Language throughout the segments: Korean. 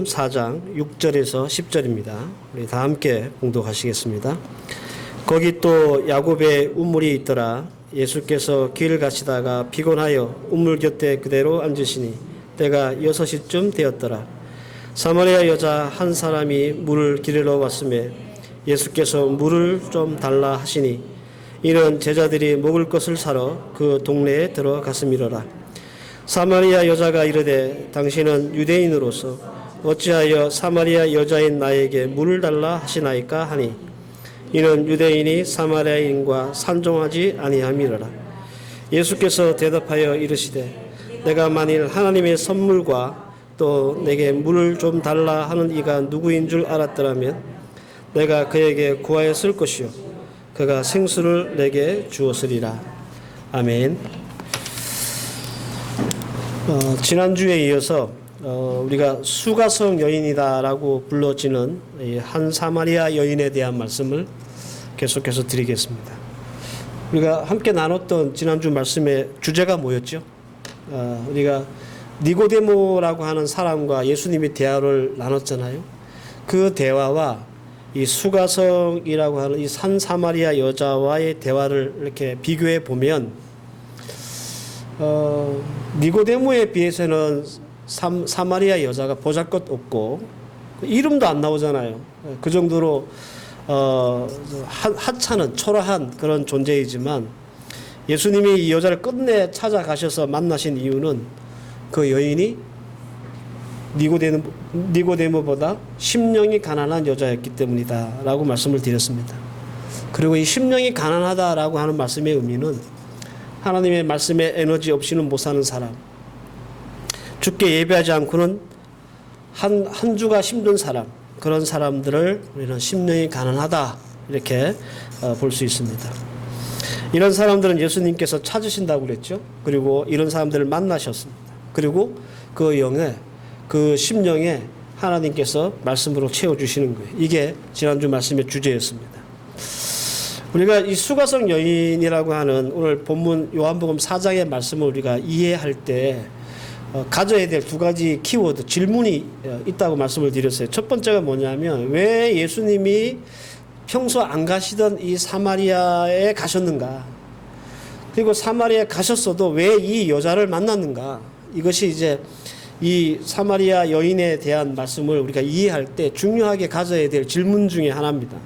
4장 6절에서 10절입니다. 우리 다 함께 봉독하시겠습니다. 거기 또 야곱의 우물이 있더라. 예수께서 길을 가시다가 피곤하여 우물 곁에 그대로 앉으시니 때가 6시쯤 되었더라. 사마리아 여자 한 사람이 물을 기르러 왔음에 예수께서 물을 좀 달라 하시니 이는 제자들이 먹을 것을 사러 그 동네에 들어갔음이로라. 사마리아 여자가 이르되 당신은 유대인으로서 어찌하여 사마리아 여자인 나에게 물을 달라 하시나이까 하니 이는 유대인이 사마리아인과 산종하지 아니함이로라. 예수께서 대답하여 이르시되 내가 만일 하나님의 선물과 또 내게 물을 좀 달라 하는 이가 누구인 줄 알았더라면 내가 그에게 구하였을 것이요 그가 생수를 내게 주었으리라. 아멘. 지난주에 이어서 우리가 수가성 여인이다라고 불러지는 한 사마리아 여인에 대한 말씀을 계속해서 드리겠습니다. 우리가 함께 나눴던 지난주 말씀의 주제가 뭐였죠? 우리가 니고데모라고 하는 사람과 예수님이 대화를 나눴잖아요. 그 대화와 이 수가성이라고 하는 이 산 사마리아 여자와의 대화를 이렇게 비교해 보면 니고데모에 비해서는 사마리아 여자가 보잘것없고 이름도 안 나오잖아요. 그 정도로 하찮은 초라한 그런 존재이지만 예수님이 이 여자를 끝내 찾아가셔서 만나신 이유는 그 여인이 니고데모보다 심령이 가난한 여자였기 때문이다 라고 말씀을 드렸습니다. 그리고 이 심령이 가난하다라고 하는 말씀의 의미는 하나님의 말씀에 에너지 없이는 못 사는 사람, 주께 예배하지 않고는 한 주가 힘든 사람, 그런 사람들을 우리는 심령이 가난하다 이렇게 볼 수 있습니다. 이런 사람들은 예수님께서 찾으신다고 그랬죠. 그리고 이런 사람들을 만나셨습니다. 그리고 그 영에 그 심령에 하나님께서 말씀으로 채워주시는 거예요. 이게 지난주 말씀의 주제였습니다. 우리가 이 수가성 여인이라고 하는 오늘 본문 요한복음 4장의 말씀을 우리가 이해할 때 가져야 될 두 가지 키워드, 질문이 있다고 말씀을 드렸어요. 첫 번째가 뭐냐면 왜 예수님이 평소 안 가시던 이 사마리아에 가셨는가? 그리고 사마리아에 가셨어도 왜 이 여자를 만났는가? 이것이 이제 이 사마리아 여인에 대한 말씀을 우리가 이해할 때 중요하게 가져야 될 질문 중에 하나입니다.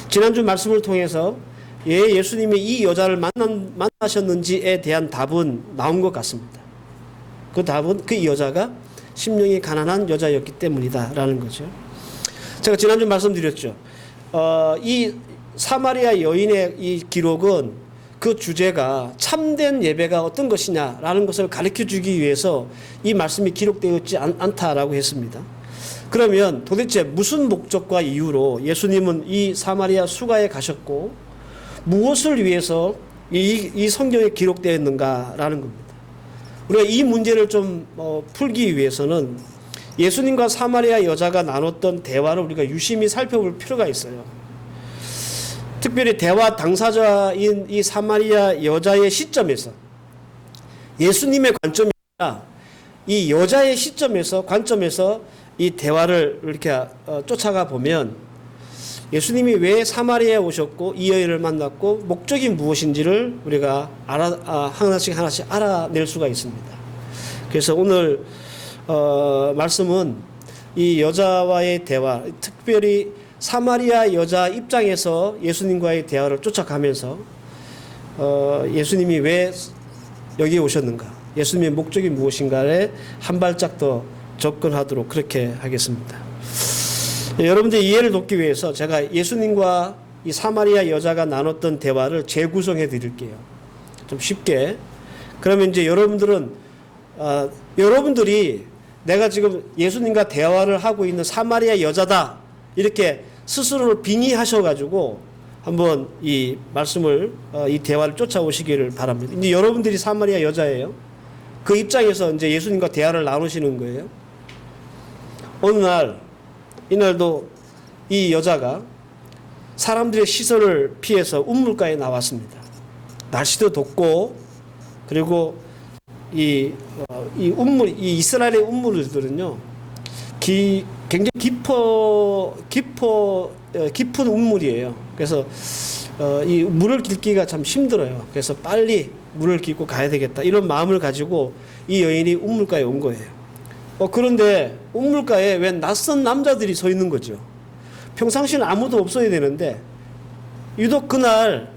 지난주 말씀을 통해서 왜 예수님이 이 여자를 만나셨는지에 대한 답은 나온 것 같습니다. 그 답은 그 여자가 심령이 가난한 여자였기 때문이다라는 거죠. 제가 지난주 말씀드렸죠. 이 사마리아 여인의 이 기록은 그 주제가 참된 예배가 어떤 것이냐라는 것을 가르쳐 주기 위해서 이 말씀이 기록되어 있지 않다라고 했습니다. 그러면 도대체 무슨 목적과 이유로 예수님은 이 사마리아 수가에 가셨고 무엇을 위해서 이 성경에 기록되어 있는가라는 겁니다. 우리가 이 문제를 좀 풀기 위해서는 예수님과 사마리아 여자가 나눴던 대화를 우리가 유심히 살펴볼 필요가 있어요. 특별히 대화 당사자인 이 사마리아 여자의 시점에서 예수님의 관점이 아니라 이 여자의 시점에서 관점에서 이 대화를 이렇게 쫓아가 보면 예수님이 왜 사마리아에 오셨고 이 여인을 만났고 목적이 무엇인지를 우리가 하나씩 알아낼 수가 있습니다. 그래서 오늘 말씀은 이 여자와의 대화, 특별히 사마리아 여자 입장에서 예수님과의 대화를 쫓아가면서 예수님이 왜 여기에 오셨는가, 예수님의 목적이 무엇인가에 한 발짝 더 접근하도록 그렇게 하겠습니다. 여러분들 이해를 돕기 위해서 제가 예수님과 이 사마리아 여자가 나눴던 대화를 재구성해 드릴게요. 좀 쉽게. 그러면 이제 여러분들이 내가 지금 예수님과 대화를 하고 있는 사마리아 여자다 이렇게 스스로를 빙의하셔가지고 한번 이 말씀을 이 대화를 쫓아오시기를 바랍니다. 이제 여러분들이 사마리아 여자예요. 그 입장에서 이제 예수님과 대화를 나누시는 거예요. 어느 날, 이날도 이 여자가 사람들의 시선을 피해서 우물가에 나왔습니다. 날씨도 덥고, 그리고 이 이스라엘의 운물들은요, 굉장히 깊은 운물이에요. 그래서 이 물을 깃기가 참 힘들어요. 그래서 빨리 물을 깃고 가야 되겠다 이런 마음을 가지고 이 여인이 운물가에 온 거예요. 그런데 운물가에 왜 낯선 남자들이 서 있는 거죠. 평상시는 아무도 없어야 되는데 유독 그날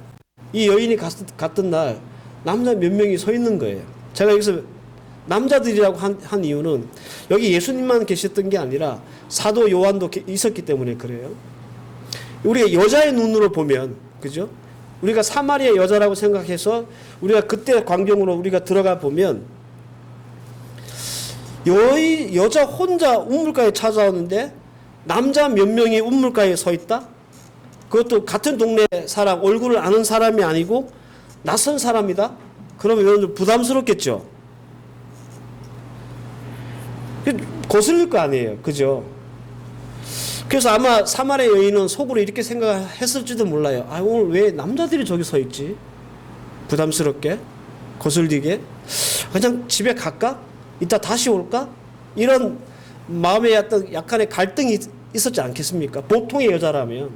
이 여인이 갔던 날 남자 몇 명이 서 있는 거예요. 제가 여기서 남자들이라고 한 이유는 여기 예수님만 계셨던 게 아니라 사도 요한도 있었기 때문에 그래요. 우리가 여자의 눈으로 보면, 그죠? 우리가 사마리아 여자라고 생각해서 우리가 그때 광경으로 우리가 들어가 보면 여자 혼자 운물가에 찾아오는데 남자 몇 명이 운물가에 서 있다? 그것도 같은 동네 사람, 얼굴을 아는 사람이 아니고 낯선 사람이다? 그러면 여러분들 부담스럽겠죠? 거슬릴 거 아니에요. 그죠? 그래서 아마 사마리아 여인은 속으로 이렇게 생각했을지도 몰라요. 오늘 왜 남자들이 저기 서 있지? 부담스럽게? 거슬리게? 그냥 집에 갈까? 이따 다시 올까? 이런 마음에 약간의 갈등이 있었지 않겠습니까? 보통의 여자라면.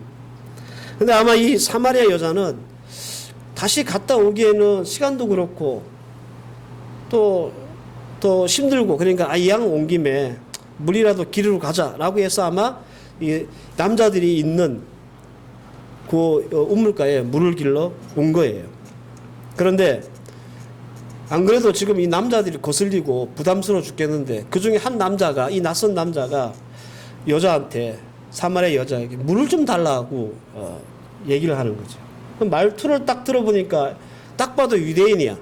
근데 아마 이 사마리아 여자는 다시 갔다 오기에는 시간도 그렇고 또 힘들고 그러니까 이왕 온 김에 물이라도 기르러 가자라고 해서 아마 이 남자들이 있는 그 운물가에 물을 길러 온 거예요. 그런데 안 그래도 지금 이 남자들이 거슬리고 부담스러워 죽겠는데 그 중에 한 남자가 이 낯선 남자가 여자한테 사마리아 여자에게 물을 좀 달라고 얘기를 하는 거죠. 말투를 딱 들어보니까 딱 봐도 유대인이야.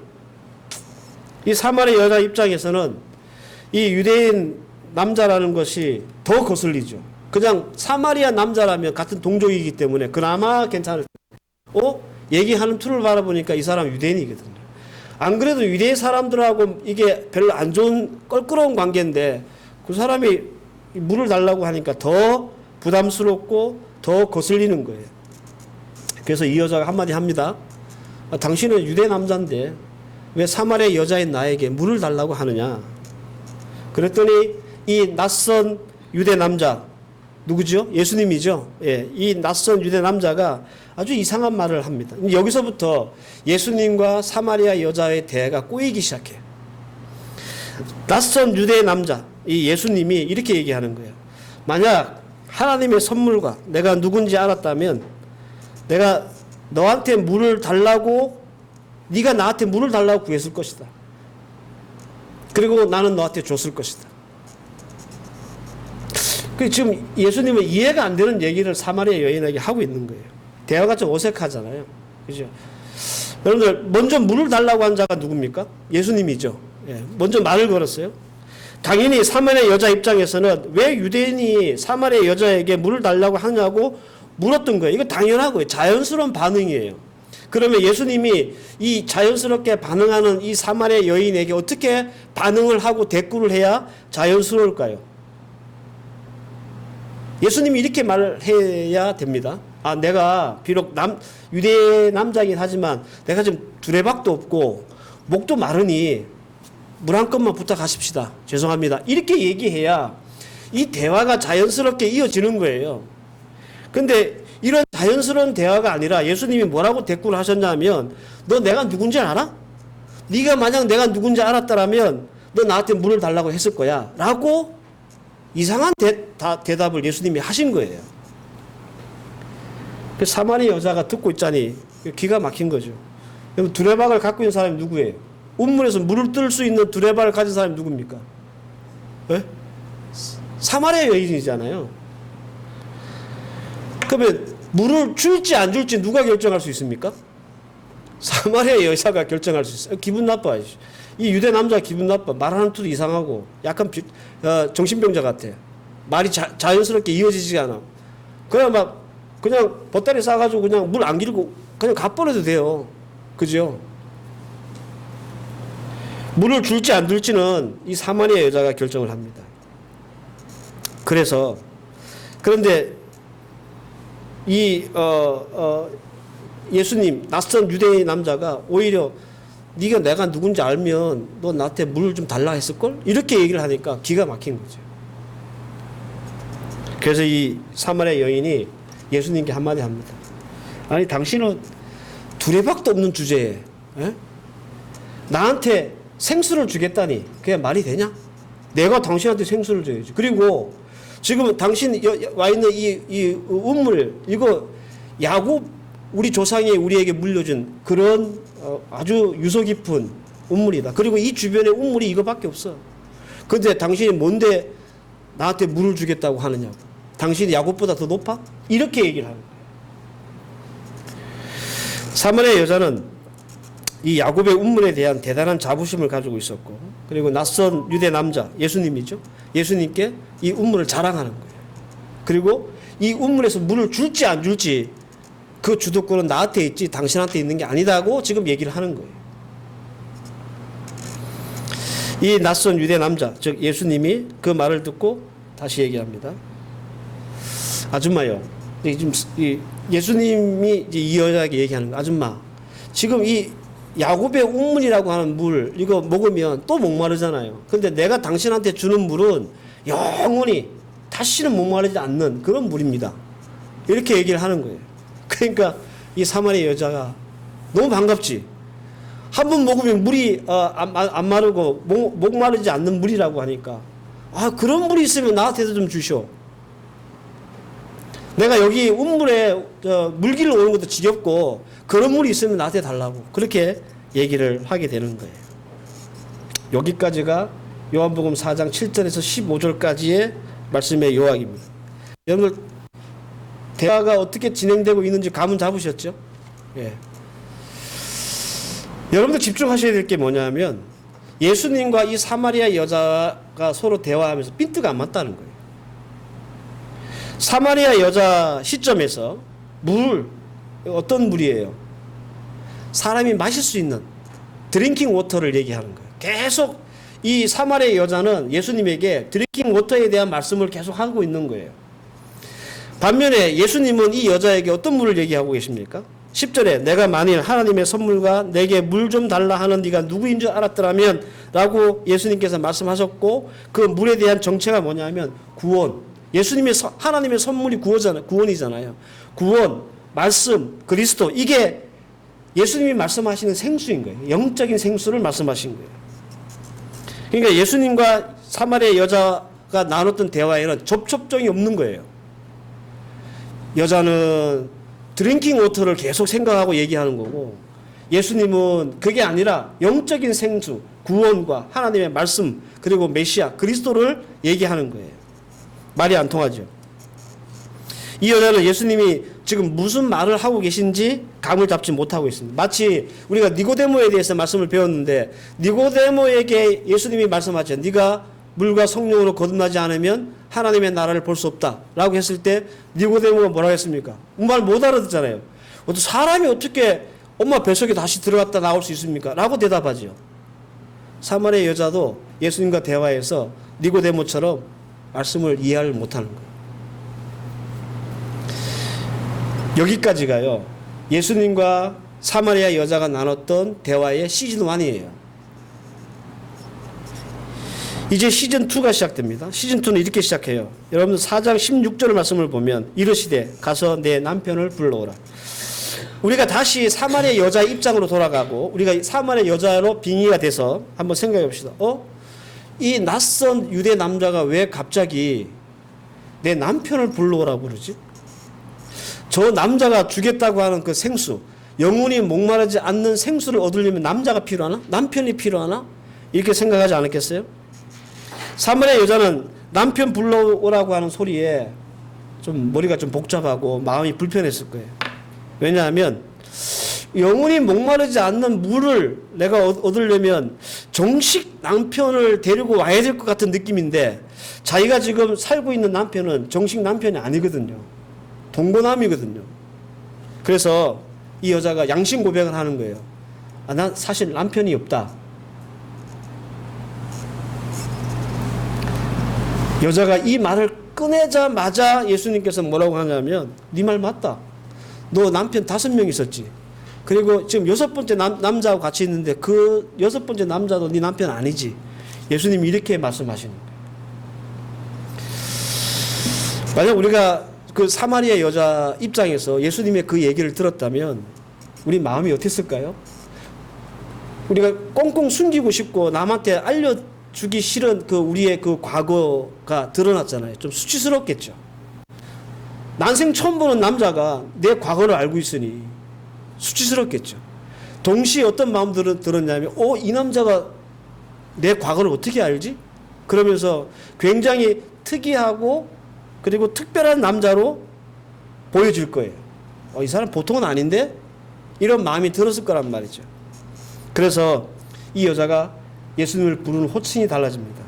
이 사마리아 여자 입장에서는 이 유대인 남자라는 것이 더 거슬리죠. 그냥 사마리아 남자라면 같은 동족이기 때문에 그나마 괜찮을 텐데 얘기하는 투를 바라보니까 이 사람 유대인이거든요. 안 그래도 유대인 사람들하고 이게 별로 안 좋은 껄끄러운 관계인데 그 사람이 물을 달라고 하니까 더 부담스럽고 더 거슬리는 거예요. 그래서 이 여자가 한마디 합니다. 당신은 유대 남자인데 왜 사마리아 여자인 나에게 물을 달라고 하느냐? 그랬더니 이 낯선 유대 남자 누구죠? 예수님이죠. 예, 이 낯선 유대 남자가 아주 이상한 말을 합니다. 여기서부터 예수님과 사마리아 여자의 대화가 꼬이기 시작해요. 낯선 유대 남자, 이 예수님이 이렇게 얘기하는 거예요. 만약 하나님의 선물과 내가 누군지 알았다면 내가 너한테 물을 달라고 네가 나한테 물을 달라고 구했을 것이다. 그리고 나는 너한테 줬을 것이다. 지금 예수님은 이해가 안 되는 얘기를 사마리아 여인에게 하고 있는 거예요. 대화가 좀 어색하잖아요. 그죠? 여러분들, 먼저 물을 달라고 한 자가 누굽니까? 예수님이죠. 예, 먼저 말을 걸었어요. 당연히 사마리아 여자 입장에서는 왜 유대인이 사마리아 여자에게 물을 달라고 하냐고 물었던 거예요. 이거 당연하고요. 자연스러운 반응이에요. 그러면 예수님이 이 자연스럽게 반응하는 이 사마리아 여인에게 어떻게 반응을 하고 대꾸를 해야 자연스러울까요? 예수님이 이렇게 말해야 됩니다. 내가 비록 유대 남자이긴 하지만 내가 지금 두레박도 없고 목도 마르니 물 한 컵만 부탁하십시다. 죄송합니다. 이렇게 얘기해야 이 대화가 자연스럽게 이어지는 거예요. 근데 이런 자연스러운 대화가 아니라 예수님이 뭐라고 대꾸를 하셨냐면 너 내가 누군지 알아? 네가 만약 내가 누군지 알았다라면 너 나한테 물을 달라고 했을 거야 라고 이상한 대답을 예수님이 하신 거예요. 그 사마리아 여자가 듣고 있자니 기가 막힌 거죠. 여러분, 두레박을 갖고 있는 사람이 누구예요? 운물에서 물을 뜰 수 있는 두레박을 가진 사람이 누굽니까? 네? 사마리아 여인이잖아요. 그러면 물을 줄지 안 줄지 누가 결정할 수 있습니까? 사마리아 여자가 결정할 수 있어요. 기분 나빠. 이 유대 남자가 기분 나빠. 말하는 투도 이상하고 약간 정신병자 같아. 말이 자연스럽게 이어지지 않아. 그냥 보따리 싸가지고 그냥 물 안 길고 그냥 가버려도 돼요. 그죠? 물을 줄지 안 줄지는 이 사마리아 여자가 결정을 합니다. 그런데 이 예수님 낯선 유대인 남자가 오히려 네가 내가 누군지 알면 너 나한테 물을 좀 달라 했을걸? 이렇게 얘기를 하니까 기가 막힌 거죠. 그래서 이 사마리아 여인이 예수님께 한마디 합니다. 아니 당신은 두레박도 없는 주제에 나한테 생수를 주겠다니 그게 말이 되냐? 내가 당신한테 생수를 줘야지. 그리고 지금 당신 와 있는 이 우물 이거 야곱 우리 조상이 우리에게 물려준 그런 아주 유서 깊은 우물이다. 그리고 이 주변에 우물이 이거밖에 없어. 근데 당신이 뭔데 나한테 물을 주겠다고 하느냐고. 당신이 야곱보다 더 높아? 이렇게 얘기를 하는 거예요. 사마리아 여자는 이 야곱의 운문에 대한 대단한 자부심을 가지고 있었고, 그리고 낯선 유대 남자 예수님이죠. 예수님께 이 운문을 자랑하는 거예요. 그리고 이 운문에서 물을 줄지 안 줄지 그 주도권은 나한테 있지 당신한테 있는 게 아니다고 지금 얘기를 하는 거예요. 이 낯선 유대 남자 즉 예수님이 그 말을 듣고 다시 얘기합니다. 아줌마요. 지금 예수님이 이 여자에게 얘기하는 거예요. 아줌마, 지금 이 야곱의 운문이라고 하는 물 이거 먹으면 또 목마르잖아요. 근데 내가 당신한테 주는 물은 영원히 다시는 목마르지 않는 그런 물입니다. 이렇게 얘기를 하는 거예요. 그러니까 이 사마리아 여자가 너무 반갑지. 한 번 먹으면 물이 안 마르고 목마르지 않는 물이라고 하니까 그런 물이 있으면 나한테도 좀 주시오. 내가 여기 운물에 물길을 오는 것도 지겹고 그런 물이 있으면 나한테 달라고 그렇게 얘기를 하게 되는 거예요. 여기까지가 요한복음 4장 7절에서 15절까지의 말씀의 요약입니다. 여러분들 대화가 어떻게 진행되고 있는지 감은 잡으셨죠? 예. 여러분들 집중하셔야 될 게 뭐냐면 예수님과 이 사마리아 여자가 서로 대화하면서 핀트가 안 맞다는 거예요. 사마리아 여자 시점에서 어떤 물이에요? 사람이 마실 수 있는 드링킹 워터를 얘기하는 거예요. 계속 이 사마리아 여자는 예수님에게 드링킹 워터에 대한 말씀을 계속 하고 있는 거예요. 반면에 예수님은 이 여자에게 어떤 물을 얘기하고 계십니까? 10절에 내가 만일 하나님의 선물과 내게 물 좀 달라 하는 네가 누구인 줄 알았더라면 라고 예수님께서 말씀하셨고 그 물에 대한 정체가 뭐냐면 구원. 하나님의 선물이 구원이잖아요. 구원, 말씀, 그리스도 이게 예수님이 말씀하시는 생수인 거예요. 영적인 생수를 말씀하신 거예요. 그러니까 예수님과 사마리아 여자가 나눴던 대화에는 접촉점이 없는 거예요. 여자는 드링킹 워터를 계속 생각하고 얘기하는 거고 예수님은 그게 아니라 영적인 생수, 구원과 하나님의 말씀 그리고 메시아, 그리스도를 얘기하는 거예요. 말이 안 통하죠. 이 여자는 예수님이 지금 무슨 말을 하고 계신지 감을 잡지 못하고 있습니다. 마치 우리가 니고데모에 대해서 말씀을 배웠는데 니고데모에게 예수님이 말씀하죠. 네가 물과 성령으로 거듭나지 않으면 하나님의 나라를 볼 수 없다 라고 했을 때 니고데모가 뭐라고 했습니까? 말 못 알아듣잖아요. 사람이 어떻게 엄마 뱃속에 다시 들어갔다 나올 수 있습니까? 라고 대답하죠. 사마리아 여자도 예수님과 대화해서 니고데모처럼 말씀을 이해를 못하는 거예요. 여기까지가요. 예수님과 사마리아 여자가 나눴던 대화의 시즌1이에요. 이제 시즌2가 시작됩니다. 시즌2는 이렇게 시작해요. 여러분들 4장 16절 말씀을 보면 이르시되 가서 내 남편을 불러오라. 우리가 다시 사마리아 여자의 입장으로 돌아가고 우리가 사마리아 여자로 빙의가 돼서 한번 생각해 봅시다. 이 낯선 유대 남자가 왜 갑자기 내 남편을 불러오라고 그러지? 저 남자가 주겠다고 하는 그 생수, 영혼이 목마르지 않는 생수를 얻으려면 남자가 필요하나? 남편이 필요하나? 이렇게 생각하지 않았겠어요? 사마리아 여자는 남편 불러오라고 하는 소리에 좀 머리가 좀 복잡하고 마음이 불편했을 거예요. 왜냐하면 영혼이 목마르지 않는 물을 내가 얻으려면 정식 남편을 데리고 와야 될 것 같은 느낌인데 자기가 지금 살고 있는 남편은 정식 남편이 아니거든요. 동거남이거든요. 그래서 이 여자가 양심 고백을 하는 거예요. 난 사실 남편이 없다. 여자가 이 말을 꺼내자마자 예수님께서 뭐라고 하냐면 네 말 맞다. 너 남편 5명 있었지. 그리고 지금 6번째 남자하고 같이 있는데 그 6번째 남자도 네 남편 아니지. 예수님이 이렇게 말씀하시는 거예요. 만약 우리가 그 사마리아 여자 입장에서 예수님의 그 얘기를 들었다면 우리 마음이 어땠을까요? 우리가 꽁꽁 숨기고 싶고 남한테 알려주기 싫은 그 우리의 그 과거가 드러났잖아요. 좀 수치스럽겠죠. 난생 처음 보는 남자가 내 과거를 알고 있으니 수치스럽겠죠. 동시에 어떤 마음 들었냐면, 이 남자가 내 과거를 어떻게 알지? 그러면서 굉장히 특이하고 그리고 특별한 남자로 보여줄 거예요. 이 사람 보통은 아닌데? 이런 마음이 들었을 거란 말이죠. 그래서 이 여자가 예수님을 부르는 호칭이 달라집니다.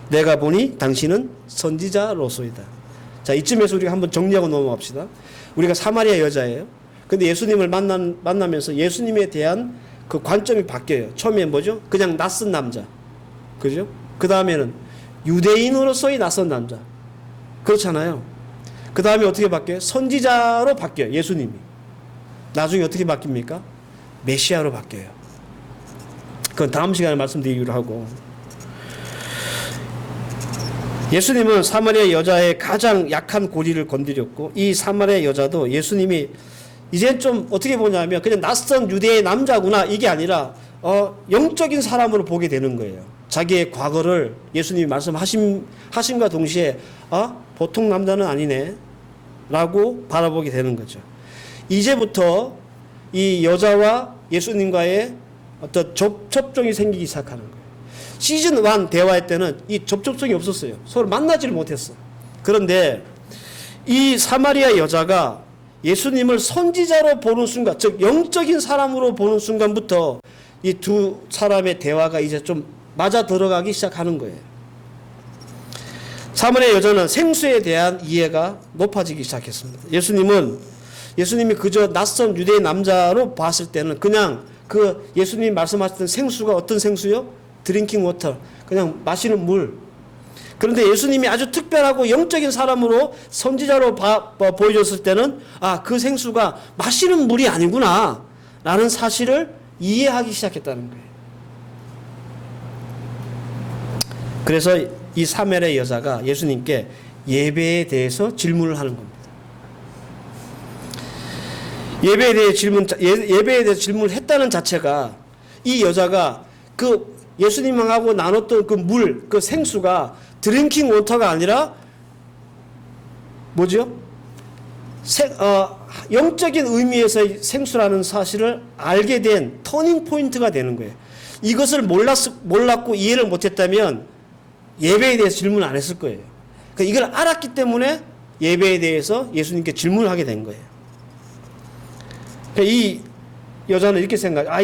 내가 보니 당신은 선지자로소이다. 자, 이쯤에서 우리가 한번 정리하고 넘어갑시다. 우리가 사마리아 여자예요. 근데 예수님을 만나면서 예수님에 대한 그 관점이 바뀌어요. 처음에 뭐죠? 그냥 낯선 남자. 그죠? 그 다음에는 유대인으로서의 낯선 남자. 그렇잖아요. 그 다음에 어떻게 바뀌어요? 선지자로 바뀌어요. 예수님이. 나중에 어떻게 바뀝니까? 메시아로 바뀌어요. 그건 다음 시간에 말씀드리기로 하고. 예수님은 사마리아 여자의 가장 약한 고리를 건드렸고, 이 사마리아 여자도 예수님이 이젠 좀 어떻게 보냐면 그냥 낯선 유대의 남자구나 이게 아니라 영적인 사람으로 보게 되는 거예요. 자기의 과거를 예수님이 말씀하심과 동시에 보통 남자는 아니네 라고 바라보게 되는 거죠. 이제부터 이 여자와 예수님과의 어떤 접촉이 생기기 시작하는 거예요. 시즌 1 대화할 때는 이 접촉성이 없었어요. 서로 만나지를 못했어. 그런데 이 사마리아 여자가 예수님을 선지자로 보는 순간, 즉 영적인 사람으로 보는 순간부터 이 두 사람의 대화가 이제 좀 맞아 들어가기 시작하는 거예요. 사마리아 여자는 생수에 대한 이해가 높아지기 시작했습니다. 예수님이 그저 낯선 유대인 남자로 봤을 때는 그냥 그 예수님이 말씀하셨던 생수가 어떤 생수요? 드링킹 워터, 그냥 마시는 물. 그런데 예수님이 아주 특별하고 영적인 사람으로 선지자로 보여줬을 때는 그 생수가 마시는 물이 아니구나 라는 사실을 이해하기 시작했다는 거예요. 그래서 이 사마리아 여자가 예수님께 예배에 대해서 질문을 하는 겁니다. 예배에 대해서 질문을 했다는 자체가 이 여자가 그 예수님하고 나눴던 그 물, 그 생수가 드링킹 워터가 아니라 뭐죠? 영적인 의미에서의 생수라는 사실을 알게 된 터닝 포인트가 되는 거예요. 이것을 몰랐고 이해를 못했다면 예배에 대해서 질문을 안 했을 거예요. 그러니까 이걸 알았기 때문에 예배에 대해서 예수님께 질문을 하게 된 거예요. 그러니까 이 여자는 이렇게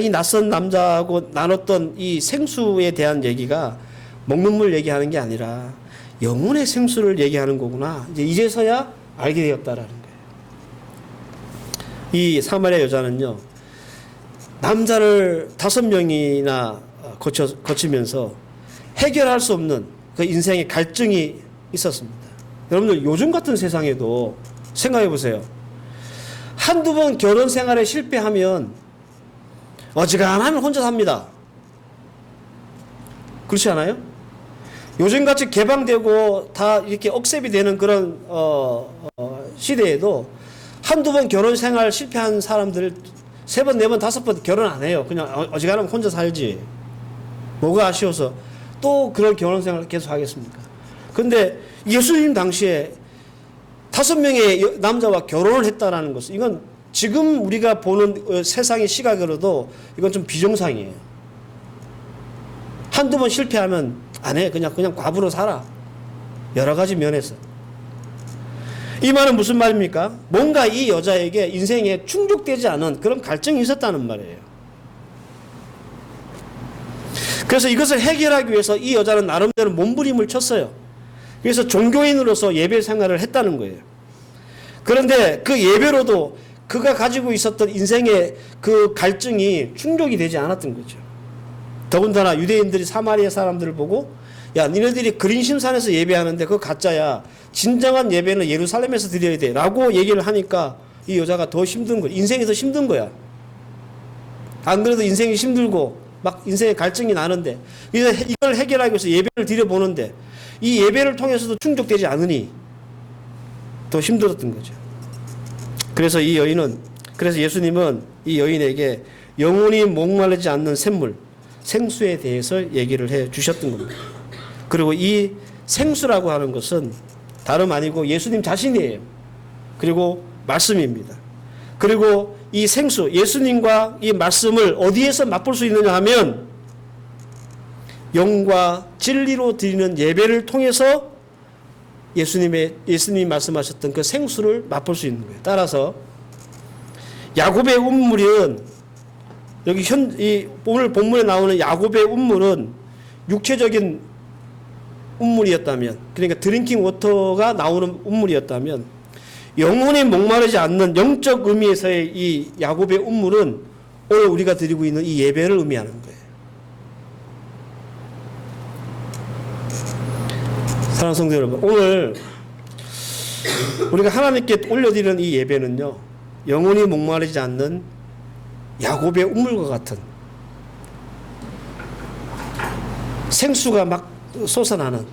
이 낯선 남자하고 나눴던 이 생수에 대한 얘기가 먹는 물 얘기하는 게 아니라 영혼의 생수를 얘기하는 거구나. 이제서야 알게 되었다라는 거예요. 이 사마리아 여자는요, 남자를 5명이나 거치면서 해결할 수 없는 그 인생의 갈증이 있었습니다. 여러분들 요즘 같은 세상에도 생각해 보세요. 한두 번 결혼 생활에 실패하면 어지간하면 혼자 삽니다. 그렇지 않아요? 요즘같이 개방되고 다 이렇게 억셉이 되는 그런 시대에도 한두 번 결혼 생활 실패한 사람들 3번, 4번, 5번 결혼 안 해요. 그냥 어지간하면 혼자 살지. 뭐가 아쉬워서 또 그런 결혼 생활을 계속 하겠습니까? 근데 예수님 당시에 5명의 남자와 결혼을 했다라는 것은 이건 지금 우리가 보는 세상의 시각으로도 이건 좀 비정상이에요. 한두 번 실패하면 안 해. 그냥 과부로 살아. 여러 가지 면에서. 이 말은 무슨 말입니까? 뭔가 이 여자에게 인생에 충족되지 않은 그런 갈증이 있었다는 말이에요. 그래서 이것을 해결하기 위해서 이 여자는 나름대로 몸부림을 쳤어요. 그래서 종교인으로서 예배 생활을 했다는 거예요. 그런데 그 예배로도 그가 가지고 있었던 인생의 그 갈증이 충족이 되지 않았던 거죠. 더군다나 유대인들이 사마리아 사람들을 보고 야, 니네들이 그린심산에서 예배하는데 그거 가짜야. 진정한 예배는 예루살렘에서 드려야 돼 라고 얘기를 하니까 이 여자가 더 힘든 거야. 인생이 더 힘든 거야. 안 그래도 인생이 힘들고 막 인생의 갈증이 나는데 이걸 해결하기 위해서 예배를 드려보는데 이 예배를 통해서도 충족되지 않으니 더 힘들었던 거죠. 그래서 그래서 예수님은 이 여인에게 영원히 목마르지 않는 샘물, 생수에 대해서 얘기를 해 주셨던 겁니다. 그리고 이 생수라고 하는 것은 다름 아니고 예수님 자신이에요. 그리고 말씀입니다. 그리고 이 생수, 예수님과 이 말씀을 어디에서 맛볼 수 있느냐 하면 영과 진리로 드리는 예배를 통해서 예수님이 말씀하셨던 그 생수를 맛볼 수 있는 거예요. 따라서 야곱의 운물은 여기 오늘 본문에 나오는 야곱의 운물은 육체적인 운물이었다면, 그러니까 드링킹 워터가 나오는 운물이었다면, 영혼이 목마르지 않는 영적 의미에서의 이 야곱의 운물은 오늘 우리가 드리고 있는 이 예배를 의미하는 거예요. 사랑하는 성도 여러분, 오늘 우리가 하나님께 올려드리는 이 예배는요, 영혼이 목마르지 않는 야곱의 운물과 같은 생수가 막 솟아나는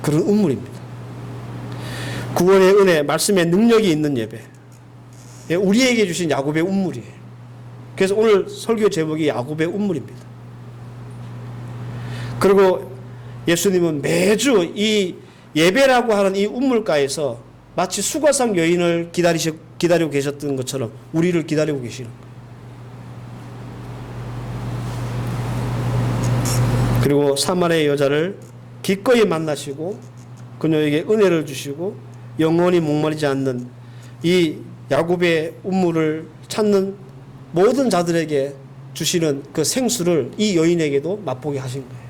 그런 운물입니다. 구원의 은혜, 말씀의 능력이 있는 예배, 우리에게 주신 야곱의 운물이에요. 그래서 오늘 설교 제목이 야곱의 운물입니다. 그리고 예수님은 매주 이 예배라고 하는 이 운물가에서 마치 수가상 여인을 기다리고 계셨던 것처럼 우리를 기다리고 계시는 거예요. 그리고 사마리아 여자를 기꺼이 만나시고 그녀에게 은혜를 주시고 영원히 목마르지 않는 이 야곱의 운물을 찾는 모든 자들에게 주시는 그 생수를 이 여인에게도 맛보게 하신 거예요.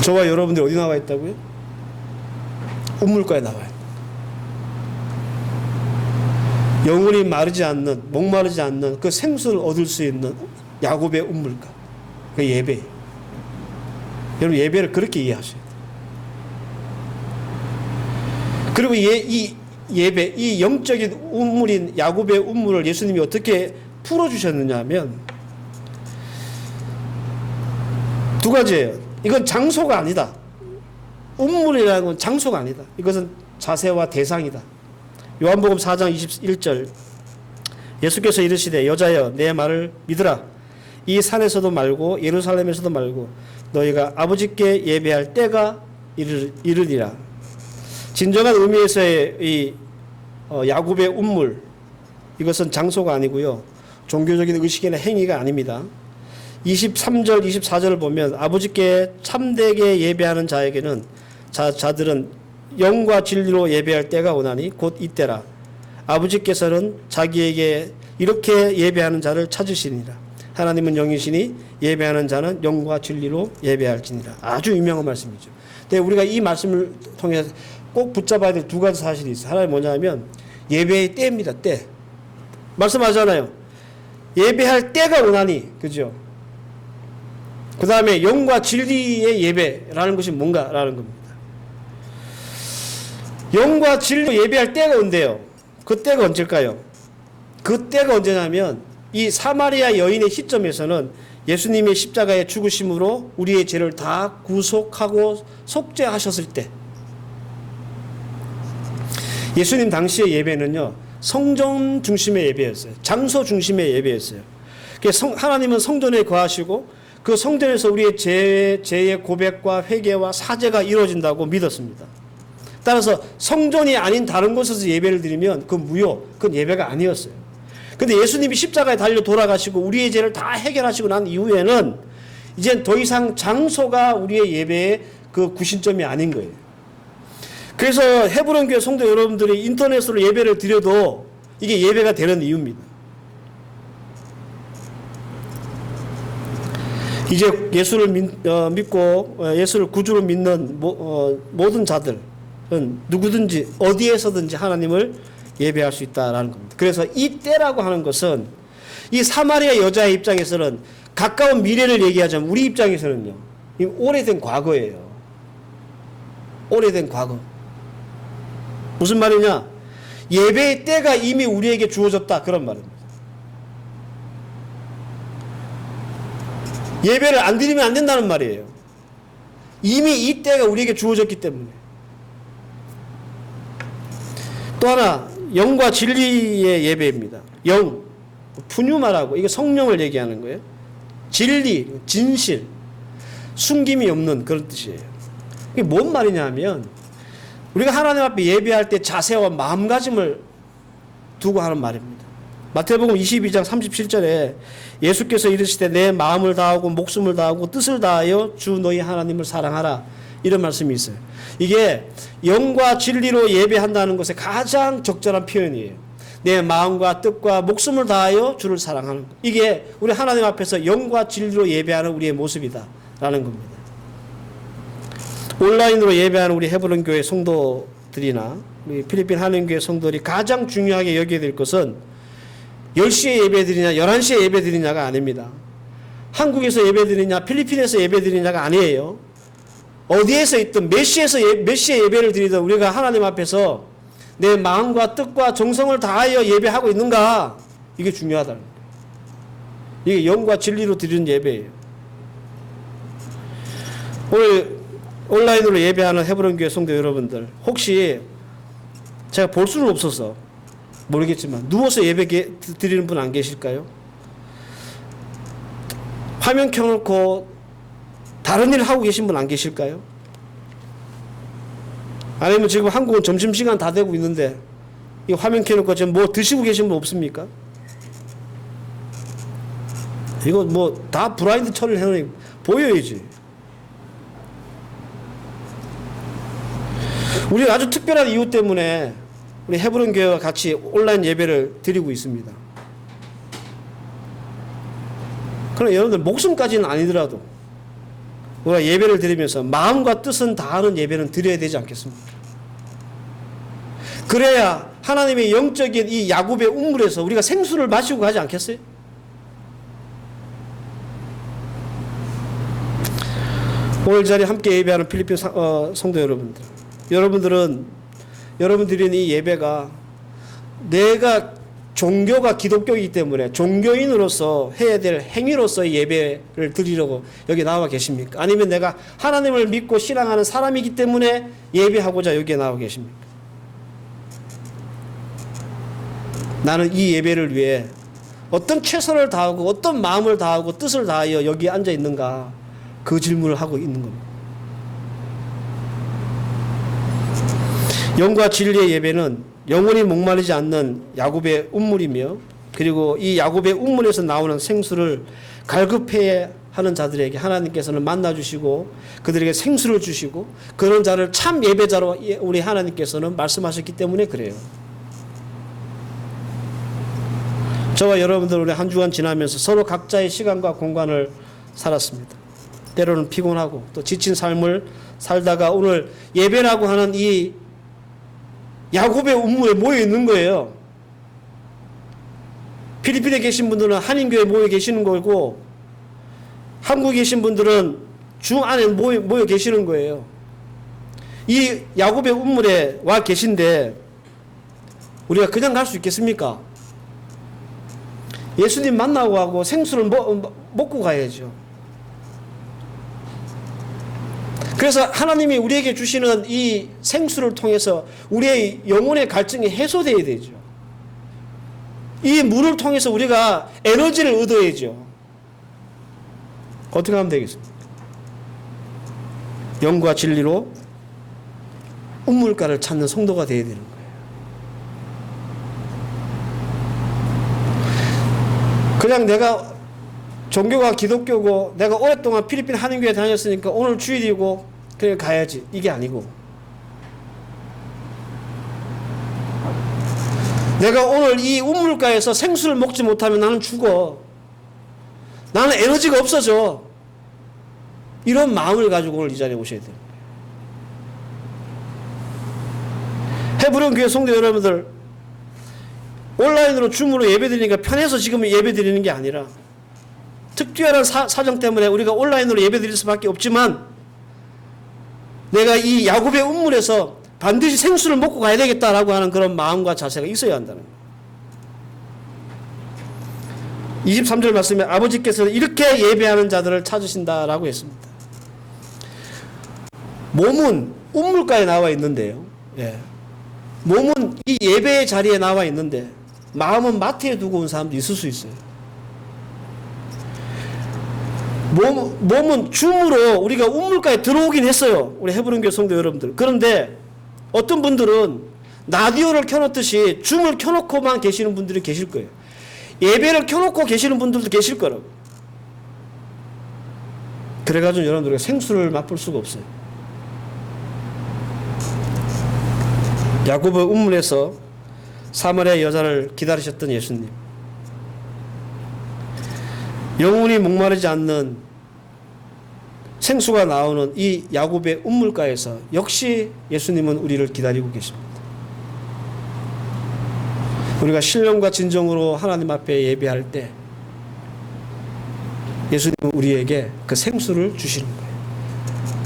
저와 여러분들이 어디 나와 있다고요? 운물가에 나와요. 영혼이 마르지 않는, 목마르지 않는 그 생수를 얻을 수 있는 야곱의 운물가, 그 예배예요. 여러분, 예배를 그렇게 이해하셔야 돼요. 그리고 이 예배, 이 영적인 운물인 야곱의 운물을 예수님이 어떻게 풀어주셨느냐 하면 두 가지예요. 이건 장소가 아니다. 운물이라는 건 장소가 아니다. 이것은 자세와 대상이다. 요한복음 4장 21절, 예수께서 이르시되 여자여 내 말을 믿으라. 이 산에서도 말고 예루살렘에서도 말고 너희가 아버지께 예배할 때가 이르리라. 진정한 의미에서의 이 야곱의 운물, 이것은 장소가 아니고요, 종교적인 의식이나 행위가 아닙니다. 23절 24절을 보면 아버지께 참되게 예배하는 자에게는 자들은 영과 진리로 예배할 때가 오나니 곧 이때라. 아버지께서는 자기에게 이렇게 예배하는 자를 찾으시니라. 하나님은 영이시니 예배하는 자는 영과 진리로 예배할지니라. 아주 유명한 말씀이죠. 근데 우리가 이 말씀을 통해서 꼭 붙잡아야 될 두 가지 사실이 있어요. 하나는 뭐냐면 예배의 때입니다. 때. 말씀하잖아요. 예배할 때가 오나니, 그죠? 그 다음에 영과 진리의 예배라는 것이 뭔가라는 겁니다. 영과 진리로 예배할 때가 온대요. 그 때가 언제일까요? 그 때가 언제냐면 이 사마리아 여인의 시점에서는 예수님의 십자가의 죽으심으로 우리의 죄를 다 구속하고 속죄하셨을 때, 예수님 당시의 예배는요, 성전 중심의 예배였어요. 장소 중심의 예배였어요. 하나님은 성전에 거하시고 그 성전에서 우리의 죄의 고백과 회개와 사죄가 이루어진다고 믿었습니다. 따라서 성전이 아닌 다른 곳에서 예배를 드리면 그건 예배가 아니었어요. 근데 예수님이 십자가에 달려 돌아가시고 우리의 죄를 다 해결하시고 난 이후에는 이젠 더 이상 장소가 우리의 예배의 그 구심점이 아닌 거예요. 그래서 헤브론 교회 성도 여러분들이 인터넷으로 예배를 드려도 이게 예배가 되는 이유입니다. 이제 예수를 믿고 예수를 구주로 믿는 모든 자들은 누구든지 어디에서든지 하나님을 예배할 수 있다라는 겁니다. 그래서 이 때라고 하는 것은 이 사마리아 여자의 입장에서는 가까운 미래를 얘기하자면 우리 입장에서는요, 오래된 과거예요. 오래된 과거. 무슨 말이냐? 예배의 때가 이미 우리에게 주어졌다, 그런 말입니다. 예배를 안 드리면 안 된다는 말이에요. 이미 이 때가 우리에게 주어졌기 때문에. 또 하나, 영과 진리의 예배입니다. 영, 푸뉴마라고, 이게 성령을 얘기하는 거예요. 진리, 진실, 숨김이 없는 그런 뜻이에요. 이게 뭔 말이냐 하면, 우리가 하나님 앞에 예배할 때 자세와 마음가짐을 두고 하는 말입니다. 마태복음 22장 37절에 예수께서 이르시되 내 마음을 다하고 목숨을 다하고 뜻을 다하여 주 너희 하나님을 사랑하라, 이런 말씀이 있어요. 이게 영과 진리로 예배한다는 것의 가장 적절한 표현이에요. 내 마음과 뜻과 목숨을 다하여 주를 사랑하는 것. 이게 우리 하나님 앞에서 영과 진리로 예배하는 우리의 모습이다라는 겁니다. 온라인으로 예배하는 우리 헤브론 교회 성도들이나 우리 필리핀 한인교회 성도들이 가장 중요하게 여겨야 될 것은 10시에 예배드리냐 11시에 예배드리냐가 아닙니다. 한국에서 예배드리냐 필리핀에서 예배드리냐가 아니에요. 어디에서 있든 몇 시에 예배를 드리든 우리가 하나님 앞에서 내 마음과 뜻과 정성을 다하여 예배하고 있는가, 이게 중요하다. 이게 영과 진리로 드리는 예배예요. 오늘 온라인으로 예배하는 헤브론 교회 성도 여러분들, 혹시 제가 볼 수는 없어서 모르겠지만 누워서 예배 드리는 분 안 계실까요? 화면 켜놓고 다른 일 하고 계신 분 안 계실까요? 아니면 지금 한국은 점심시간 다 되고 있는데 이 화면 켜놓고 지금 뭐 드시고 계신 분 없습니까? 이거 뭐 다 블라인드 처리를 해놓으니 보여야지. 우리가 아주 특별한 이유 때문에 우리 헤브론 교회와 같이 온라인 예배를 드리고 있습니다. 그러나 여러분들 목숨까지는 아니더라도 우리가 예배를 드리면서 마음과 뜻은 다하는 예배는 드려야 되지 않겠습니까? 그래야 하나님의 영적인 이 야곱의 운물에서 우리가 생수를 마시고 가지 않겠어요? 오늘 자리에 함께 예배하는 필리핀 성도 여러분들, 여러분들은 이 예배가 내가 종교가 기독교이기 때문에 종교인으로서 해야 될 행위로서의 예배를 드리려고 여기 나와 계십니까? 아니면 내가 하나님을 믿고 신앙하는 사람이기 때문에 예배하고자 여기에 나와 계십니까? 나는 이 예배를 위해 어떤 최선을 다하고 어떤 마음을 다하고 뜻을 다하여 여기에 앉아 있는가, 그 질문을 하고 있는 겁니다. 영과 진리의 예배는 영원히 목마르지 않는 야곱의 운물이며, 그리고 이 야곱의 운물에서 나오는 생수를 갈급해야 하는 자들에게 하나님께서는 만나주시고 그들에게 생수를 주시고 그런 자를 참 예배자로 우리 하나님께서는 말씀하셨기 때문에 그래요. 저와 여러분들 우리 한 주간 지나면서 서로 각자의 시간과 공간을 살았습니다. 때로는 피곤하고 또 지친 삶을 살다가 오늘 예배라고 하는 이 야곱의 운무에 모여 있는 거예요. 필리핀에 계신 분들은 한인교회에 모여 계시는 거고, 한국에 계신 분들은 중 안에 모여 계시는 거예요. 이 야곱의 운물에 와 계신데 우리가 그냥 갈 수 있겠습니까? 예수님 만나고 하고 생수를 먹고 가야죠. 그래서 하나님이 우리에게 주시는 이 생수를 통해서 우리의 영혼의 갈증이 해소되어야 되죠. 이 물을 통해서 우리가 에너지를 얻어야죠. 어떻게 하면 되겠습니까? 영과 진리로 운물가를 찾는 성도가 되어야 되는 거예요. 그냥 내가 종교가 기독교고 내가 오랫동안 필리핀 한인교회 다녔으니까 오늘 주일이고 그냥 가야지, 이게 아니고, 내가 오늘 이 운물가에서 생수를 먹지 못하면 나는 죽어, 나는 에너지가 없어져, 이런 마음을 가지고 오늘 이 자리에 오셔야 돼요. 헤브론 교회 성도 여러분들, 온라인으로 줌으로 예배드리니까 편해서 지금 예배드리는 게 아니라 특별한 사정 때문에 우리가 온라인으로 예배드릴 수밖에 없지만, 내가 이 야곱의 운물에서 반드시 생수를 먹고 가야 되겠다라고 하는 그런 마음과 자세가 있어야 한다는 거예요. 23절 말씀에 아버지께서는 이렇게 예배하는 자들을 찾으신다라고 했습니다. 몸은 우물가에 나와 있는데요. 예. 몸은 이 예배의 자리에 나와 있는데 마음은 마트에 두고 온 사람도 있을 수 있어요. 몸은 줌으로 우리가 우물가에 들어오긴 했어요. 우리 헤브론교회 성도 여러분들. 그런데 어떤 분들은 라디오를 켜놓듯이 줌을 켜놓고만 계시는 분들이 계실 거예요. 예배를 켜놓고 계시는 분들도 계실 거라고. 그래가지고 여러분들 우리가 생수를 맛볼 수가 없어요. 야고보 운문에서 사마리아 여자를 기다리셨던 예수님. 영혼이 목마르지 않는 생수가 나오는 이 야곱의 운물가에서 역시 예수님은 우리를 기다리고 계십니다. 우리가 신령과 진정으로 하나님 앞에 예배할 때 예수님은 우리에게 그 생수를 주시는 거예요.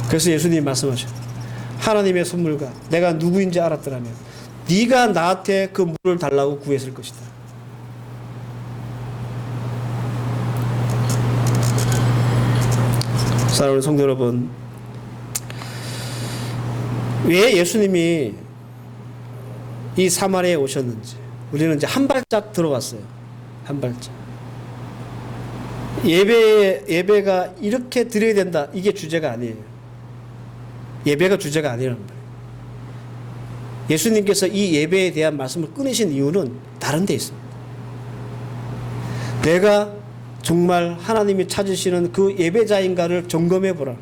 그래서 예수님이 말씀하셔요. 하나님의 선물과 내가 누구인지 알았더라면 네가 나한테 그 물을 달라고 구했을 것이다. 사랑하는 성도 여러분, 왜 예수님이 이 사마리아에 오셨는지 우리는 이제 한 발짝 들어왔어요. 한 발짝. 예배가 이렇게 드려야 된다. 이게 주제가 아니에요. 예배가 주제가 아니라는 거예요. 예수님께서 이 예배에 대한 말씀을 끊으신 이유는 다른 데 있습니다. 내가 정말 하나님이 찾으시는 그 예배자인가를 점검해 보라.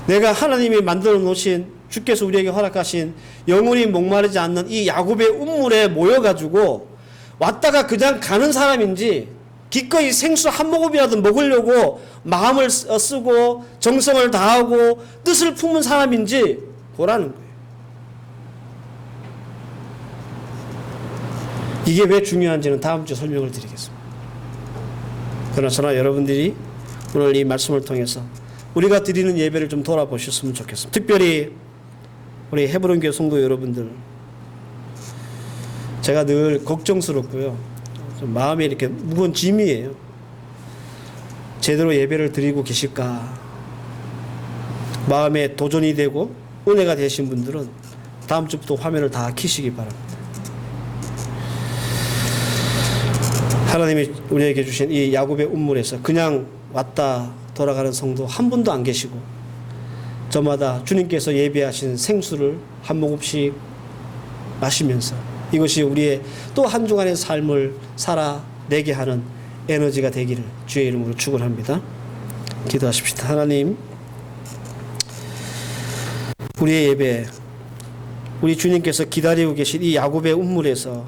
내가 하나님이 만들어 놓으신 주께서 우리에게 허락하신 영혼이 목마르지 않는 이 야곱의 운물에 모여가지고 왔다가 그냥 가는 사람인지 기꺼이 생수 한 모금이라도 먹으려고 마음을 쓰고 정성을 다하고 뜻을 품은 사람인지 보라는 거예요. 이게 왜 중요한지는 다음 주에 설명을 드리겠습니다. 그러나 여러분들이 오늘 이 말씀을 통해서 우리가 드리는 예배를 좀 돌아보셨으면 좋겠습니다. 특별히 우리 헤브론교회 성도 여러분들, 제가 늘 걱정스럽고요, 좀 마음에 이렇게 무거운 짐이에요. 제대로 예배를 드리고 계실까? 마음에 도전이 되고 은혜가 되신 분들은 다음 주부터 화면을 다 켜시기 바랍니다. 하나님이 우리에게 주신 이 야곱의 운물에서 그냥 왔다 돌아가는 성도 한 분도 안 계시고 저마다 주님께서 예배하신 생수를 한 모금씩 마시면서 이것이 우리의 또 한 주간의 삶을 살아내게 하는 에너지가 되기를 주의 이름으로 축원합니다. 기도하십시다. 하나님, 우리의 예배, 우리 주님께서 기다리고 계신 이 야곱의 운물에서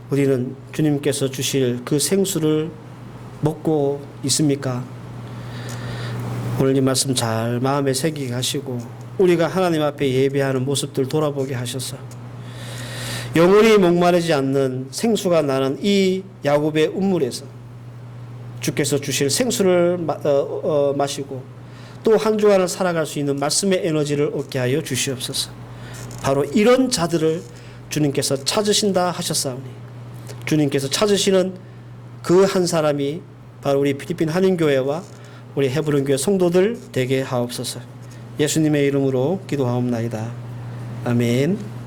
우리는 주님께서 주실 그 생수를 먹고 있습니까? 오늘 이 말씀 잘 마음에 새기게 하시고 우리가 하나님 앞에 예배하는 모습들 돌아보게 하셔서 영원히 목마르지 않는 생수가 나는 이 야곱의 운물에서 주께서 주실 생수를 마시고 또 한 주간을 살아갈 수 있는 말씀의 에너지를 얻게 하여 주시옵소서. 바로 이런 자들을 주님께서 찾으신다 하셨사오니 주님께서 찾으시는 그 한 사람이 바로 우리 필리핀 한인교회와 우리 헤브론교회 성도들 되게 하옵소서. 예수님의 이름으로 기도하옵나이다. 아멘.